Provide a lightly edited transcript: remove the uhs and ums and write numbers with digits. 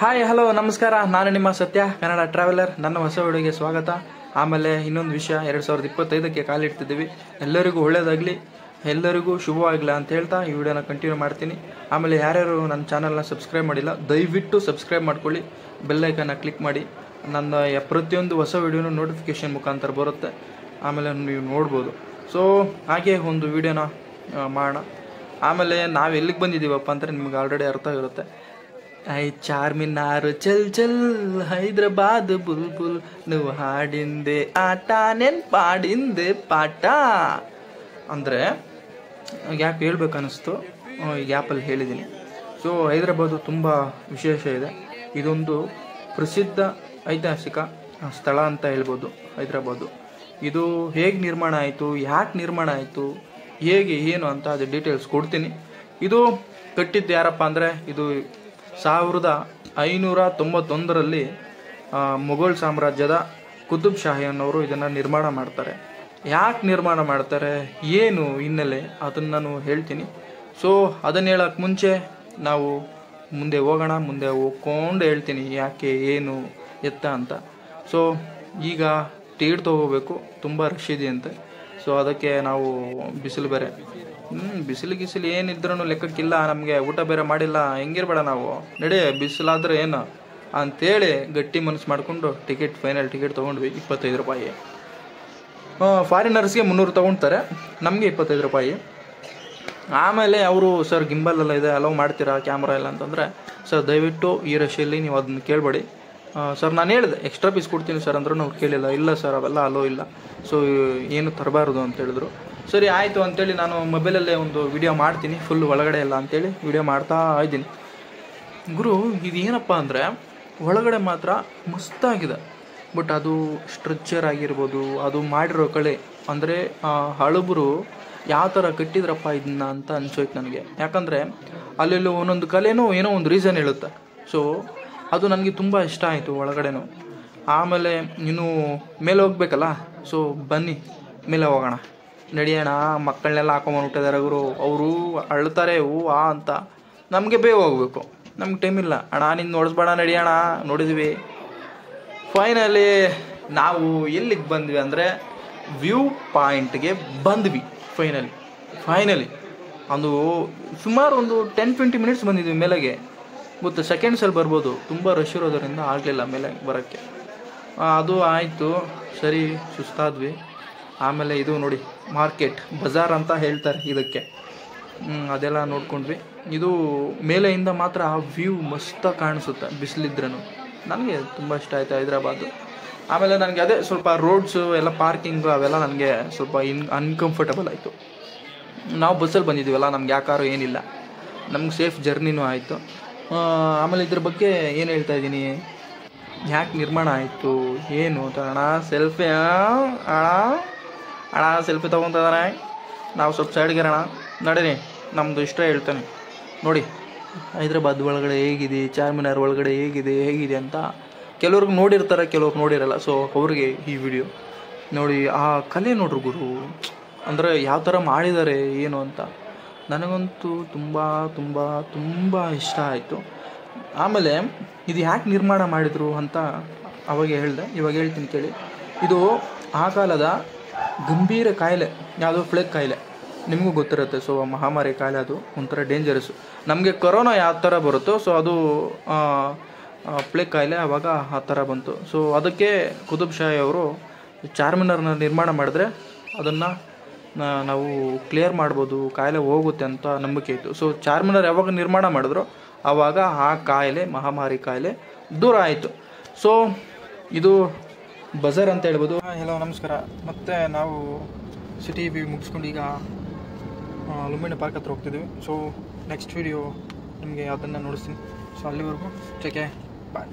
Hi hello ನಮಸ್ಕಾರ, ನಾನು ನಿಮ್ಮ ಸತ್ಯ ಕನ್ನಡ ಟ್ರಾವೆಲರ್. ನನ್ನ ಹೊಸ ವಿಡಿಯೋಗೆ ಸ್ವಾಗತ. ಆಮೇಲೆ ಇನ್ನೊಂದು ವಿಷಯ, 2025ಕ್ಕೆ ಕಾಲಿಡ್ತಿದ್ದೀವಿ. ಎಲ್ಲರಿಗೂ ಒಳ್ಳೇದಾಗಲಿ, ಎಲ್ಲರಿಗೂ ಶುಭವಾಗಲಿ ಅಂತ ಹೇಳ್ತಾ ಈ ವಿಡಿಯೋನ ಕಂಟಿನ್ಯೂ ಮಾಡ್ತೀನಿ. ಆಮೇಲೆ ಯಾರ್ಯಾರು ನನ್ನ ಚಾನಲ್ನ ಸಬ್ಸ್ಕ್ರೈಬ್ ಮಾಡಿಲ್ಲ, ದಯವಿಟ್ಟು ಸಬ್ಸ್ಕ್ರೈಬ್ ಮಾಡ್ಕೊಳ್ಳಿ, ಬೆಲ್ಲೈಕನ್ನ ಕ್ಲಿಕ್ ಮಾಡಿ. ನನ್ನ ಪ್ರತಿಯೊಂದು ಹೊಸ ವಿಡಿಯೋನು ನೋಟಿಫಿಕೇಷನ್ ಮುಖಾಂತರ ಬರುತ್ತೆ, ಆಮೇಲೆ ನೀವು ನೋಡ್ಬೋದು. ಸೊ ಹಾಗೆ ಒಂದು ವಿಡಿಯೋನ ಮಾಡೋಣ. ಆಮೇಲೆ ನಾವು ಎಲ್ಲಿಗೆ ಬಂದಿದ್ದೀವಪ್ಪ ಅಂದರೆ ನಿಮ್ಗೆ ಆಲ್ರೆಡಿ ಅರ್ಥ ಇರುತ್ತೆ. ಚಾರ್ಮಿನಾರ್ ಚಲ್ ಚಲ್, ಹೈದ್ರಾಬಾದ್ ಬುಲ್ ಬುಲ್, ನೀವು ಹಾಡಿಂದೆ ಆಟ ನೆನ್ಪಾಡಿಂದೆ ಪಾಠ ಅಂದರೆ ಗ್ಯಾಪ್ ಹೇಳ್ಬೇಕು ಅನ್ನಿಸ್ತು, ಈ ಗ್ಯಾಪಲ್ಲಿ ಹೇಳಿದ್ದೀನಿ. ಸೊ ಹೈದ್ರಾಬಾದು ತುಂಬ ವಿಶೇಷ ಇದೆ. ಇದೊಂದು ಪ್ರಸಿದ್ಧ ಐತಿಹಾಸಿಕ ಸ್ಥಳ ಅಂತ ಹೇಳ್ಬೋದು ಹೈದ್ರಾಬಾದು. ಇದು ಹೇಗೆ ನಿರ್ಮಾಣ ಆಯಿತು, ಯಾಕೆ ನಿರ್ಮಾಣ ಆಯಿತು, ಹೇಗೆ ಏನು ಅಂತ ಅದು ಡೀಟೇಲ್ಸ್ ಕೊಡ್ತೀನಿ. ಇದು ಕಟ್ಟಿದ್ದು ಯಾರಪ್ಪ ಅಂದರೆ, ಇದು 1591ರಲ್ಲಿ ಮೊಘಲ್ ಸಾಮ್ರಾಜ್ಯದ ಕುತುಬ್ ಶಾಹಿ ಅನ್ನೋರು ಇದನ್ನು ನಿರ್ಮಾಣ ಮಾಡ್ತಾರೆ. ಯಾಕೆ ನಿರ್ಮಾಣ ಮಾಡ್ತಾರೆ, ಏನು ಹಿನ್ನೆಲೆ, ಅದನ್ನು ನಾನು ಹೇಳ್ತೀನಿ. ಸೊ ಅದನ್ನು ಹೇಳೋಕ್ಕೆ ಮುಂಚೆ ನಾವು ಮುಂದೆ ಹೋಗೋಣ. ಮುಂದೆ ಹೋಗ್ಕೊಂಡು ಹೇಳ್ತೀನಿ ಯಾಕೆ, ಏನು, ಎತ್ತ ಅಂತ. ಸೊ ಈಗ ಟಿಕೆಟ್ ತೊಗೋಬೇಕು, ತುಂಬ ರಶ್ ಇದೆಯಂತೆ. ಸೊ ಅದಕ್ಕೆ ನಾವು ಬಿಸಿಲು ಬೇರೆ, ಬಿಸಿಲು ಏನಿದ್ರೂ ಲೆಕ್ಕಕ್ಕಿಲ್ಲ, ನಮಗೆ ಊಟ ಬೇರೆ ಮಾಡಿಲ್ಲ, ಹೆಂಗಿರ್ಬೇಡ ನಾವು, ನಡೆ ಬಿಸಿಲಾದ್ರೆ ಏನು ಅಂತೇಳಿ ಗಟ್ಟಿ ಮನಸ್ಸು ಮಾಡಿಕೊಂಡು ಫೈನಲ್ ಟಿಕೆಟ್ ತೊಗೊಂಡ್ವಿ. 25 ರೂಪಾಯಿ. ಫಾರಿನರ್ಸ್ಗೆ 300 ತೊಗೊಳ್ತಾರೆ, ನಮಗೆ 25 ರೂಪಾಯಿ. ಆಮೇಲೆ ಅವರು ಸರ್ ಗಿಂಬಲ್ ಎಲ್ಲ ಇದೆ, ಅಲೋ ಮಾಡ್ತೀರಾ ಕ್ಯಾಮ್ರಾ ಎಲ್ಲ ಅಂತಂದರೆ, ಸರ್ ದಯವಿಟ್ಟು ಈ ರಶಲ್ಲಿ ನೀವು ಅದನ್ನು ಕೇಳಬೇಡಿ ಸರ್. ನಾನು ಹೇಳಿದೆ ಎಕ್ಸ್ಟ್ರಾ ಪೀಸ್ ಕೊಡ್ತೀನಿ ಸರ್ ಅಂದ್ರೂ ಅವ್ರು ಕೇಳಿಲ್ಲ. ಇಲ್ಲ ಸರ್ ಅವೆಲ್ಲ ಅಲೋ ಇಲ್ಲ, ಸೊ ಏನು ತರಬಾರ್ದು ಅಂತ ಹೇಳಿದ್ರು. ಸರಿ ಆಯಿತು ಅಂತೇಳಿ ನಾನು ಮೊಬೈಲಲ್ಲೇ ಒಂದು ವಿಡಿಯೋ ಮಾಡ್ತೀನಿ, ಫುಲ್ ಒಳಗಡೆ ಎಲ್ಲ ಅಂತೇಳಿ ವಿಡಿಯೋ ಮಾಡ್ತಾ ಇದ್ದೀನಿ. ಗುರು ಇದೇನಪ್ಪ ಅಂದರೆ, ಒಳಗಡೆ ಮಾತ್ರ ಮಸ್ತಾಗಿದೆ, ಬಟ್ ಅದು ಸ್ಟ್ರಕ್ಚರ್ ಆಗಿರ್ಬೋದು, ಅದು ಮಾಡಿರೋ ಕಳೆ ಅಂದರೆ ಹಳಬರು ಯಾವ ಥರ ಕಟ್ಟಿದ್ರಪ್ಪ ಇದನ್ನ ಅಂತ ಅನ್ಸೋಯ್ತು ನನಗೆ. ಯಾಕಂದರೆ ಅಲ್ಲೆಲ್ಲೂ ಒಂದೊಂದು ಕಲೆನೂ ಏನೋ ಒಂದು ರೀಸನ್ ಹೇಳುತ್ತೆ. ಸೊ ಅದು ನನಗೆ ತುಂಬ ಇಷ್ಟ ಆಯಿತು ಒಳಗಡೆನೂ. ಆಮೇಲೆ ಇನ್ನು ಮೇಲೆ ಹೋಗ್ಬೇಕಲ್ಲ, ಸೊ ಬನ್ನಿ ಮೇಲೆ ಹೋಗೋಣ, ನಡಿಯೋಣ. ಮಕ್ಕಳನ್ನೆಲ್ಲ ಹಾಕೊಂಬಂದ್ಬಿಟ್ಟಿದ್ದಾರೆ ಗುರು, ಅವರು ಅಳ್ತಾರೆ ಆ ಅಂತ. ನಮಗೆ ಬೇಗ ಹೋಗ್ಬೇಕು, ನಮ್ಗೆ ಟೈಮ್ ಇಲ್ಲ. ಅಣ್ಣ ನಿನ್ನ ನೋಡಿಸ್ಬೇಡ, ನಡಿಯೋಣ. ನೋಡಿದ್ವಿ. ಫೈನಲಿ ನಾವು ಎಲ್ಲಿಗೆ ಬಂದ್ವಿ ಅಂದರೆ ವ್ಯೂ ಪಾಯಿಂಟ್ಗೆ ಬಂದ್ವಿ. ಫೈನಲಿ ಅದು ಸುಮಾರು ಒಂದು 10-20 ಮಿನಿಟ್ಸ್ ಬಂದಿದ್ವಿ ಮೇಲೆಗೆ. ಗೊತ್ತು, ಸೆಕೆಂಡ್ಸಲ್ಲಿ ಬರ್ಬೋದು, ತುಂಬ ರಶ್ ಇರೋದರಿಂದ ಆಗಲಿಲ್ಲ ಮೇಲೆ ಬರೋಕ್ಕೆ. ಅದು ಆಯಿತು, ಸರಿ ಸುಸ್ತಾದ್ವಿ. ಆಮೇಲೆ ಇದು ನೋಡಿ, ಮಾರ್ಕೆಟ್ ಬಜಾರ್ ಅಂತ ಹೇಳ್ತಾರೆ ಇದಕ್ಕೆ, ಅದೆಲ್ಲ ನೋಡ್ಕೊಂಡ್ವಿ. ಇದು ಮೇಲೆಯಿಂದ ಮಾತ್ರ ವ್ಯೂ ಮಸ್ತಾಗಿ ಕಾಣಿಸುತ್ತೆ ಬಿಸಿಲಿದ್ರೂ. ನನಗೆ ತುಂಬ ಇಷ್ಟ ಆಯಿತು ಹೈದ್ರಾಬಾದು. ಆಮೇಲೆ ನನಗೆ ಅದೇ ಸ್ವಲ್ಪ ರೋಡ್ಸು ಎಲ್ಲ ಪಾರ್ಕಿಂಗು ಅವೆಲ್ಲ ನನಗೆ ಸ್ವಲ್ಪ ಅನ್ಕಂಫರ್ಟಬಲ್ ಆಯಿತು. ನಾವು ಬಸ್ಸಲ್ಲಿ ಬಂದಿದ್ದೀವಲ್ಲ, ನಮ್ಗೆ ಯಾಕಾರು ಏನಿಲ್ಲ, ನಮ್ಗೆ ಸೇಫ್ ಜರ್ನಿನೂ ಆಯಿತು. ಆಮೇಲೆ ಇದ್ರ ಬಗ್ಗೆ ಏನು ಹೇಳ್ತಾ ಇದ್ದೀನಿ, ಯಾಕೆ ನಿರ್ಮಾಣ ಆಯಿತು ಏನು ಅಂತ. ಅಣ್ಣ ಸೆಲ್ಫಿ, ಅಣ್ಣ ಸೆಲ್ಫಿ ತೊಗೊತಾನೆ. ನಾವು ಸ್ವಲ್ಪ ಸೈಡ್ಗೆ ಇರೋಣ, ನಡೀರಿ, ನಮ್ಮದು ಇಷ್ಟ ಹೇಳ್ತಾನೆ. ನೋಡಿ ಹೈದ್ರಾಬಾದ್ ಒಳಗಡೆ ಹೇಗಿದೆ, ಚಾರ್ಮಿನಾರ್ ಒಳಗಡೆ ಹೇಗಿದೆ ಅಂತ ಕೆಲವ್ರಿಗೆ ನೋಡಿರ್ತಾರೆ, ಕೆಲವ್ರು ನೋಡಿರಲ್ಲ. ಸೊ ಅವ್ರಿಗೆ ಈ ವಿಡಿಯೋ ನೋಡಿ. ಆ ಕಲೆ ನೋಡ್ರಿ ಗುರು, ಅಂದರೆ ಯಾವ ಥರ ಮಾಡಿದ್ದಾರೆ ಏನು ಅಂತ ನನಗಂತೂ ತುಂಬ ತುಂಬ ತುಂಬ ಇಷ್ಟ ಆಯಿತು. ಆಮೇಲೆ ಇದು ಯಾಕೆ ನಿರ್ಮಾಣ ಮಾಡಿದರು ಅಂತ ಅವಾಗ ಹೇಳಿದೆ, ಇವಾಗ ಹೇಳ್ತೀನಿ ಕೇಳಿ. ಇದು ಆ ಕಾಲದ ಗಂಭೀರ ಕಾಯಿಲೆ, ಯಾವುದೋ ಪ್ಲೇಗ್ ಕಾಯಿಲೆ, ನಿಮಗೂ ಗೊತ್ತಿರುತ್ತೆ. ಸೊ ಮಹಾಮಾರಿ ಕಾಯಿಲೆ, ಅದು ಒಂಥರ ಡೇಂಜರಸ್ಸು. ನಮಗೆ ಕೊರೋನಾ ಯಾವ ಥರ ಬರುತ್ತೋ, ಸೊ ಅದು ಪ್ಲೇಗ್ ಕಾಯಿಲೆ ಆವಾಗ ಆ ಥರ ಬಂತು. ಸೊ ಅದಕ್ಕೆ ಕುತುಬ್ ಶಾಹಿ ಅವರು ಚಾರ್ಮಿನಾರ್ನ ನಿರ್ಮಾಣ ಮಾಡಿದ್ರೆ ಅದನ್ನು ನಾವು ಕ್ಲಿಯರ್ ಮಾಡ್ಬೋದು, ಕಾಯಿಲೆ ಹೋಗುತ್ತೆ ಅಂತ ನಂಬಿಕೆ ಇತ್ತು. ಸೊ ಚಾರ್ಮಿನಾರ್ ಯಾವಾಗ ನಿರ್ಮಾಣ ಮಾಡಿದ್ರು ಆವಾಗ ಆ ಕಾಯಿಲೆ, ಮಹಾಮಾರಿ ಕಾಯಿಲೆ ದೂರ ಆಯಿತು. ಸೊ ಇದು ಬಜಾರ್ ಅಂತ ಹೇಳ್ಬೋದು. ಹಲೋ ನಮಸ್ಕಾರ. ಮತ್ತು ನಾವು ಸಿಟಿ ವ್ಯೂ ಮುಗಿಸ್ಕೊಂಡು ಈಗ ಲುಂಬಿನಿ ಪಾರ್ಕ್ ಹತ್ರ ಹೋಗ್ತಿದ್ದೀವಿ. ಸೊ ನೆಕ್ಸ್ಟ್ ವಿಡಿಯೋ ನಿಮಗೆ ಅದನ್ನು ನೋಡಿಸ್ತೀನಿ. ಸೊ ಅಲ್ಲಿವರೆಗೂ ಟೇಕ್ ಕೇರ್, ಬಾಯ್.